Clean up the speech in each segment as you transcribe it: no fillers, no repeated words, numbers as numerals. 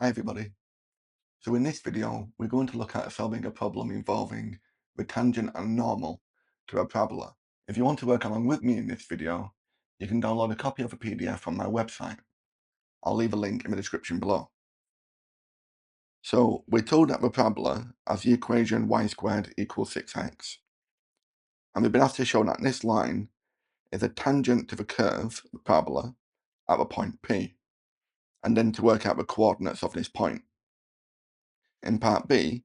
Hi everybody. So in this video, we're going to look at solving a problem involving the tangent and normal to a parabola. If you want to work along with me in this video, you can download a copy of a PDF from my website. I'll leave a link in the description below. So we're told that the parabola has the equation y squared equals 6x. And we've been asked to show that this line is a tangent to the curve, the parabola, at the point P, and then to work out the coordinates of this point. In part B,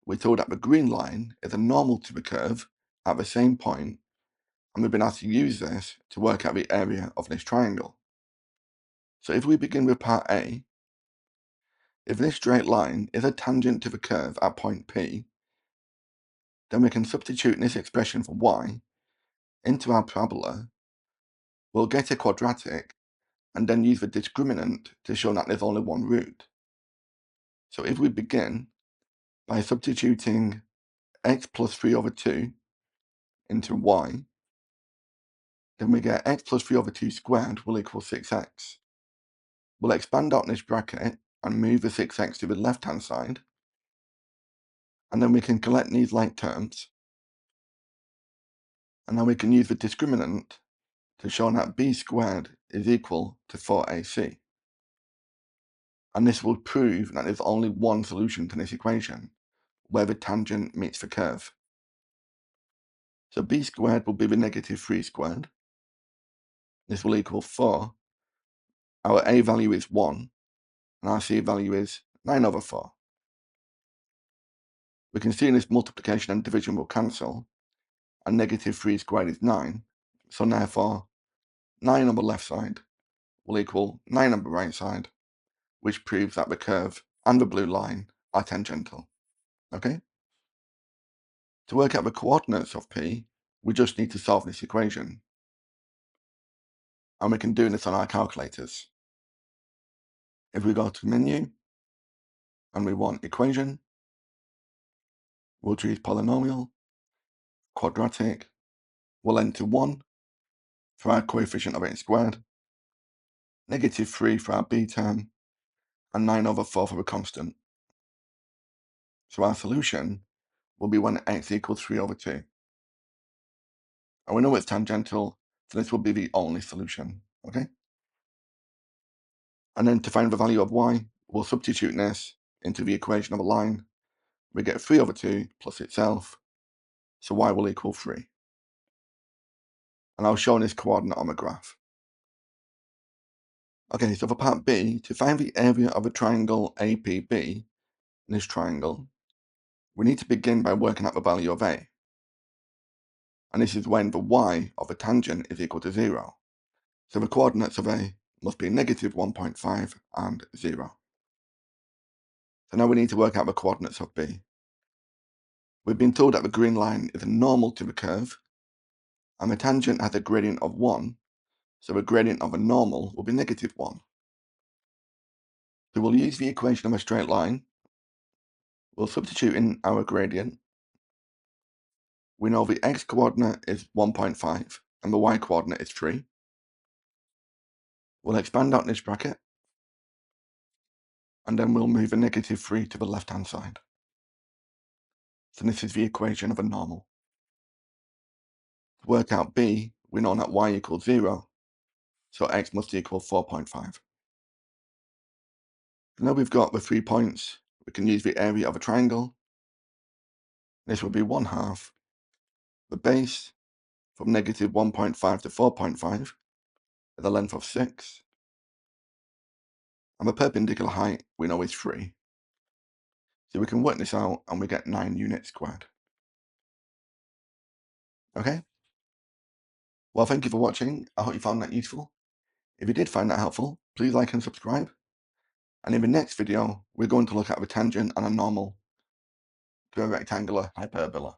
we're told that the green line is a normal to the curve at the same point, and we've been asked to use this to work out the area of this triangle. So if we begin with part A, if this straight line is a tangent to the curve at point P, then we can substitute this expression for y into our parabola. We'll get a quadratic and then use the discriminant to show that there's only one root. So if we begin by substituting x plus 3 over 2 into y, then we get x plus 3 over 2 squared will equal 6x. We'll expand out this bracket and move the 6x to the left-hand side, and then we can collect these like terms, and now we can use the discriminant to show that b squared is equal to 4ac. And this will prove that there's only one solution to this equation, where the tangent meets the curve. So b squared will be the negative 3 squared. This will equal 4. Our a value is 1, and our c value is 9 over 4. We can see this multiplication and division will cancel, and negative 3 squared is 9, so therefore 9 on the left side will equal 9 on the right side, which proves that the curve and the blue line are tangential. Okay? To work out the coordinates of P, we just need to solve this equation. And we can do this on our calculators. If we go to menu, and we want equation, we'll choose polynomial, quadratic, we'll enter 1 for our coefficient of x squared, negative 3 for our b term, and 9 over 4 for the constant. So our solution will be when x equals 3 over 2. And we know it's tangential, so this will be the only solution, okay? And then to find the value of y, we'll substitute this into the equation of a line. We get 3 over 2 plus itself, so y will equal 3. And I'll show this coordinate on the graph. Okay, so for part B, to find the area of a triangle APB, this triangle, we need to begin by working out the value of A. And this is when the y of a tangent is equal to 0. So the coordinates of A must be negative 1.5 and 0. So now we need to work out the coordinates of B. We've been told that the green line is normal to the curve, and the tangent has a gradient of 1, so the gradient of a normal will be negative 1. So we'll use the equation of a straight line. We'll substitute in our gradient. We know the x coordinate is 1.5 and the y coordinate is 3. We'll expand out this bracket, and then we'll move a negative 3 to the left-hand side. So this is the equation of a normal. To work out b, we know that y equals 0, so x must equal 4.5. Now we've got the 3 points, we can use the area of a triangle. This will be 1/2 the base from negative 1.5 to 4.5 at the length of 6. And the perpendicular height we know is 3. So we can work this out and we get 9 units squared. Okay? Well, thank you for watching. I hope you found that useful. If you did find that helpful, please like and subscribe. And in the next video, we're going to look at the tangent and a normal to a rectangular hyperbola.